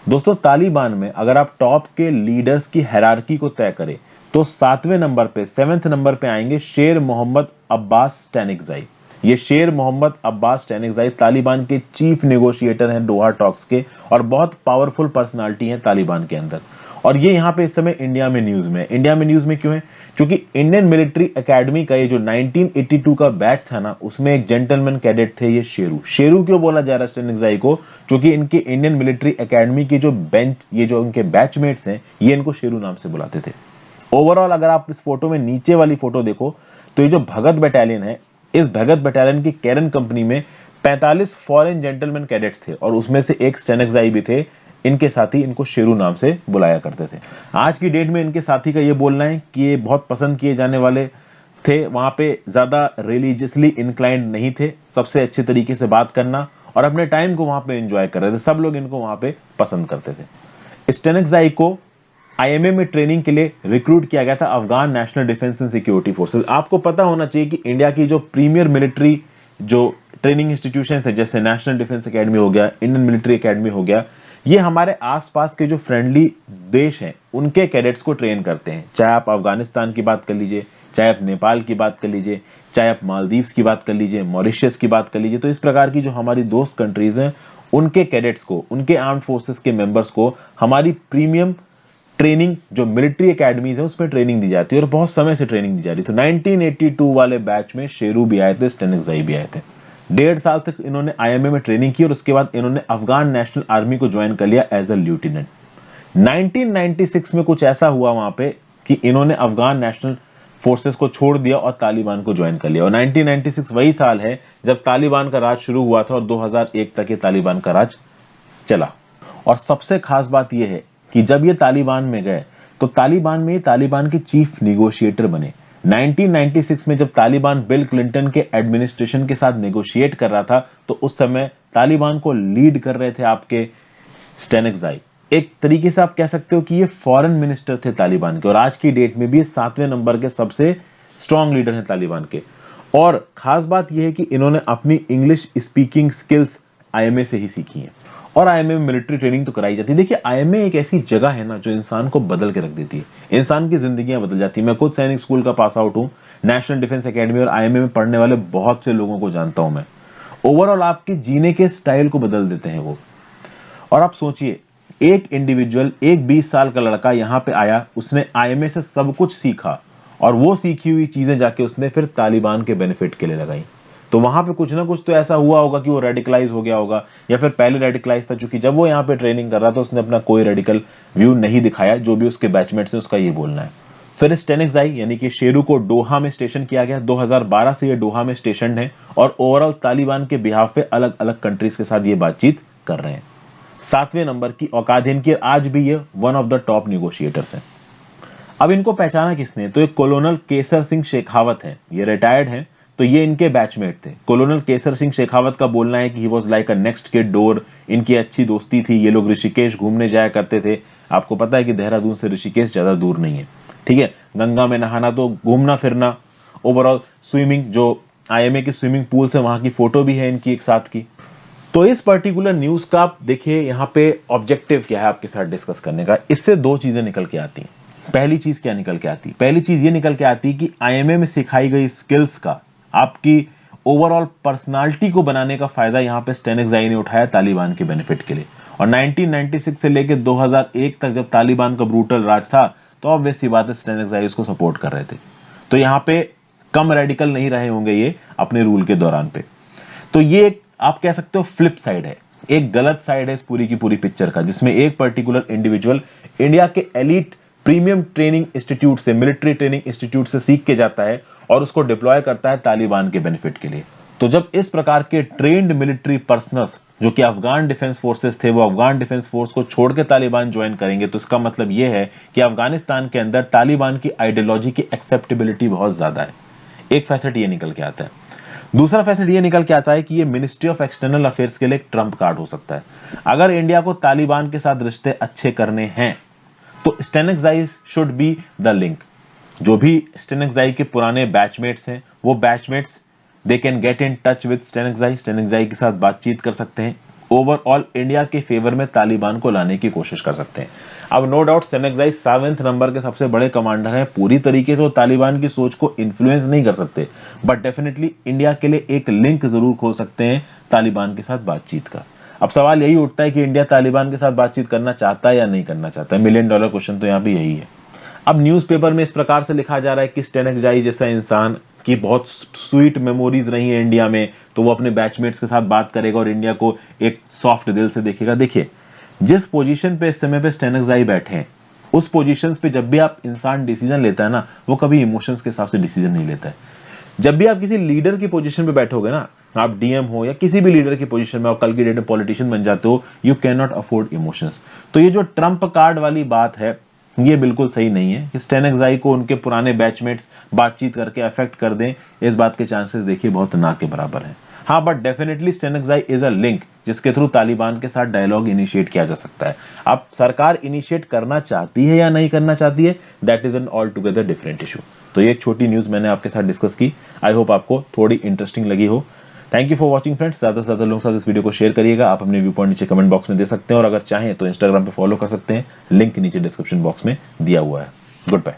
दोस्तों तालिबान में अगर आप टॉप के लीडर्स की हायरार्की को तय करें तो 7वें नंबर पे 7th नंबर पे आएंगे शेर मोहम्मद अब्बास स्टैनिक्ज़ाई। ये शेर मोहम्मद अब्बास स्टैनिक्ज़ाई तालिबान के चीफ नेगोशिएटर हैं दोहा टॉक्स के, और बहुत पावरफुल पर्सनालिटी हैं तालिबान के अंदर। और ये यहाँ पे इस समय इंडिया में न्यूज में, इंडिया में न्यूज में क्यों है? क्योंकि इंडियन मिलिट्री एकेडमी का ये जो 1982 का बैच था ना, उसमें एक जेंटलमैन कैडेट थे ये शेरू। शेरू क्यों बोला जा रहा है स्टैनिक्ज़ाई को? क्योंकि इनके इंडियन मिलिट्री एकेडमी के जो बेंच, ये जो इनके बैचमेट्स हैं, ये इनको शेरू नाम से बुलाते थे। ओवरऑल अगर आप इस फोटो में नीचे वाली फोटो देखो तो ये जो भगत बटालियन है, इस भगत बटालियन की कैरन कंपनी में 45 फॉरेन जेंटलमैन कैडेट्स थे और उसमें से एक स्टैनिक्ज़ाई भी थे। इनके साथी इनको शेरू नाम से बुलाया करते थे। आज की डेट में इनके साथी का ये बोलना है कि ये बहुत पसंद किए जाने वाले थे, वहां पे ज्यादा रिलीजियसली इंक्लाइंड नहीं थे, सबसे अच्छे तरीके से बात करना और अपने टाइम को वहां पे एंजॉय कर रहे थे, सब लोग इनको वहां पे पसंद करते थे। स्टैनिक्ज़ाई को आईएमए में ट्रेनिंग के लिए रिक्रूट किया गया था Afghan national defence and security forces. आपको पता होना चाहिए कि इंडिया की जो प्रीमियर मिलिट्री जो ट्रेनिंग इंस्टीट्यूशन है, जैसे नेशनल डिफेंस एकेडमी हो गया, इंडियन मिलिट्री एकेडमी हो गया, ये हमारे आसपास के जो फ्रेंडली देश हैं उनके कैडेट्स को ट्रेन करते हैं। चाहे आप अफगानिस्तान की बात कर लीजिए, चाहे आप नेपाल की बात कर लीजिए, चाहे आप मालदीव्स की बात कर लीजिए, मॉरिशस की बात कर लीजिए, तो इस प्रकार की जो हमारी दोस्त कंट्रीज हैं उनके कैडेट्स को, उनके आर्म्ड फोर्सेस के मेंबर्स को हमारी प्रीमियम ट्रेनिंग जो मिलिट्री एकेडमीज है उसमें ट्रेनिंग दी जाती है और बहुत समय से ट्रेनिंग दी जा रही थी। 1982 वाले बैच में शेरू भी आए थे, स्टैनिक्ज़ाई भी आए थे। 1.5 साल तक इन्होंने आईएमए में ट्रेनिंग की और उसके बाद इन्होंने अफगान नेशनल आर्मी को ज्वाइन कर लिया एज अ ल्यूटिनेंट। 1996 में कुछ ऐसा हुआ वहां पे कि इन्होंने अफगान नेशनल फोर्सेस को छोड़ दिया और तालिबान को ज्वाइन कर लिया। और 1996 वही साल है जब तालिबान का राज शुरू हुआ था और 2001 तक ये तालिबान का राज चला। और सबसे खास बात यह है कि जब ये तालिबान में गए तो तालिबान में ये तालिबान के चीफ निगोशिएटर बने। 1996 में जब तालिबान बिल क्लिंटन के एडमिनिस्ट्रेशन के साथ नेगोशिएट कर रहा था तो उस समय तालिबान को लीड कर रहे थे आपके स्टैनिक्ज़ाई। एक तरीके से आप कह सकते हो कि ये फॉरेन मिनिस्टर थे तालिबान के, और आज की डेट में भी 7वें नंबर के सबसे स्ट्रांग लीडर हैं तालिबान के। और खास बात यह है कि इन्होंने अपनी इंग्लिश स्पीकिंग स्किल्स आईएमए से ही सीखी हैं और आईएमए में मिलिट्री ट्रेनिंग तो कराई जाती है। देखिए आईएमए एक ऐसी जगह है ना जो इंसान को बदल के रख देती है, इंसान की जिंदगियां बदल जाती है। मैं खुद सैनिक स्कूल का पास आउट हूं, नेशनल डिफेंस एकेडमी और आईएमए में पढ़ने वाले बहुत से लोगों को जानता हूं मैं। ओवरऑल आपके जीने के स्टाइल को बदल देते हैं वो। और आप सोचिए, एक इंडिविजुअल, एक 20 साल का लड़का यहां पे आया, उसने आईएमए से सब कुछ सीखा और वो सीखी हुई चीजें जाके उसने फिर तालिबान के बेनिफिट के लिए लगाई। तो वहां पे कुछ ना कुछ तो ऐसा हुआ होगा कि वो रेडिकलाइज हो गया होगा, या फिर पहले रेडिकलाइज था, क्योंकि जब वो यहाँ पे ट्रेनिंग कर रहा था उसने अपना कोई रेडिकल व्यू नहीं दिखाया, जो भी उसके बैचमेट्स हैं उसका ये बोलना है। फिर स्टैनिक्ज़ाई यानी कि शेरू को डोहा में स्टेशन किया गया। 2012 से ये डोहा में स्टेशन है और ओवरऑल तालिबान के बिहाफ पे अलग अलग कंट्रीज के साथ ये बातचीत कर रहे हैं। 7वें नंबर की औकात इनकी, आज भी ये वन ऑफ द टॉप निगोशिएटर्स हैं। अब इनको पहचाना किसने? तो एक कॉलोनल केसर सिंह शेखावत है, ये रिटायर्ड हैं, तो ये इनके बैचमेट थे। कॉलोनल केसर सिंह शेखावत का बोलना है कि he was like a next kid door. इनकी अच्छी दोस्ती थी, ये लोग ऋषिकेश घूमने जाया करते थे। आपको पता है कि देहरादून से ऋषिकेश ज्यादा दूर नहीं है, ठीक है। गंगा में नहाना, तो घूमना फिरना, ओवरऑल स्विमिंग, जो आईएमए की स्विमिंग पूल से वहां की फोटो भी है इनकी एक साथ की। तो इस पर्टिकुलर न्यूज का आप देखिए यहाँ पे ऑब्जेक्टिव क्या है आपके साथ डिस्कस करने का। इससे दो चीजें निकल के आती हैं। पहली चीज क्या निकल के आती? पहली चीज ये निकल के आती कि आईएमए में सिखाई गई स्किल्स का आपकी ओवरऑल पर्सनालिटी को बनाने का फायदा यहाँ पे स्टैनिक्ज़ाई ने उठाया तालिबान के बेनिफिट के लिए। और 1996 से लेकर 2001 तक जब तालिबान का ब्रूटल राज था तो ऑब्वियस सी बात है स्टैनिक्ज़ाई उसको सपोर्ट कर रहे थे। तो यहाँ पे कम रेडिकल नहीं रहे होंगे ये अपने रूल के दौरान पे। तो ये आप कह सकते हो फ्लिप साइड है, एक गलत साइड है इस पूरी की पूरी पिक्चर का, जिसमें एक पर्टिकुलर इंडिविजुअल इंडिया के एलीट प्रीमियम ट्रेनिंग इंस्टीट्यूट से, मिलिट्री ट्रेनिंग इंस्टीट्यूट से सीख के जाता है और उसको डिप्लॉय करता है तालिबान के बेनिफिट के लिए। तो जब इस प्रकार के ट्रेंड मिलिट्री पर्सनल्स जो कि अफगान डिफेंस फोर्सेस थे, वो अफगान डिफेंस फोर्स को छोड़ के तालिबान ज्वाइन करेंगे, तो इसका मतलब यह है कि अफगानिस्तान के अंदर तालिबान की आइडियोलॉजी की एक्सेप्टेबिलिटी बहुत ज्यादा है। एक फैसेट ये निकल के आता है। दूसरा फैसेट ये निकल के आता है कि ये मिनिस्ट्री ऑफ एक्सटर्नल अफेयर्स के लिए एक ट्रम्प कार्ड हो सकता है। अगर इंडिया को तालिबान के साथ रिश्ते अच्छे करने हैं तो Stanekzai should be the link. जो भी स्टैनिक्ज़ाई के पुराने बैचमेट्स हैं, वो batchmates they can get in touch with Stanekzai, Stanekzai के साथ बातचीत कर सकते हैं, ओवरऑल इंडिया के फेवर में तालिबान को लाने की कोशिश कर सकते हैं। अब नो डाउट स्टेनेक्साई 7वें नंबर के सबसे बड़े कमांडर हैं, पूरी तरीके से वो तालिबान की सोच को इन्फ्लुएंस नहीं कर सकते, बट डेफिनेटली इंडिया के लिए एक लिंक जरूर खोल सकते हैं तालिबान के साथ बातचीत का। अब सवाल यही उठता है कि इंडिया तालिबान के साथ बातचीत करना चाहता है या नहीं करना चाहता है। $1 मिलियन क्वेश्चन तो यहाँ पे यही है। अब न्यूज़पेपर में इस प्रकार से लिखा जा रहा है कि स्टेनेक्साई जैसा इंसान की बहुत स्वीट मेमोरीज रही है इंडिया में, तो वो अपने बैचमेट्स के साथ बात करेगा और इंडिया को एक सॉफ्ट दिल से देखेगा। देखिए, जिस पोजीशन पे इस समय पे स्टेनेक्साई बैठे हैं, उस पोजीशंस पे जब भी आप इंसान डिसीजन लेता है ना, वो कभी इमोशंस के हिसाब से डिसीजन नहीं लेता है। जब भी आप किसी लीडर की पोजीशन पे बैठोगे ना, आप डीएम हो या किसी भी लीडर की पोजीशन में, आप कल की डेट में पॉलिटिशियन बन जाते हो, you can not afford emotions. तो ये जो ट्रम्प कार्ड वाली बात है, ये बिल्कुल सही नहीं है। स्टेनेक्साई को उनके पुराने बैचमेट्स बातचीत करके अफेक्ट कर दें, इस बात के चांसेस देखिए बहुत ना के बराबर हैं। हाँ, but definitely Stanekzai is a link जिसके थ्रू तालिबान के साथ डायलॉग इनिशिएट किया जा सकता है। अब सरकार इनिशिएट करना चाहती है या नहीं करना चाहती है, that is an all together different issue. तो ये एक छोटी न्यूज मैंने आपके साथ डिस्कस की, आई होप आपको थोड़ी इंटरेस्टिंग लगी हो। Thank you for watching friends. ज़्यादा से ज़्यादा लोगों के साथ इस वीडियो को शेयर करिएगा। आप अपने व्यू पॉइंट नीचे कमेंट बॉक्स में दे सकते हैं और अगर चाहें तो इंस्टाग्राम पे फॉलो कर सकते हैं, लिंक नीचे डिस्क्रिप्शन बॉक्स में दिया हुआ है। Good bye.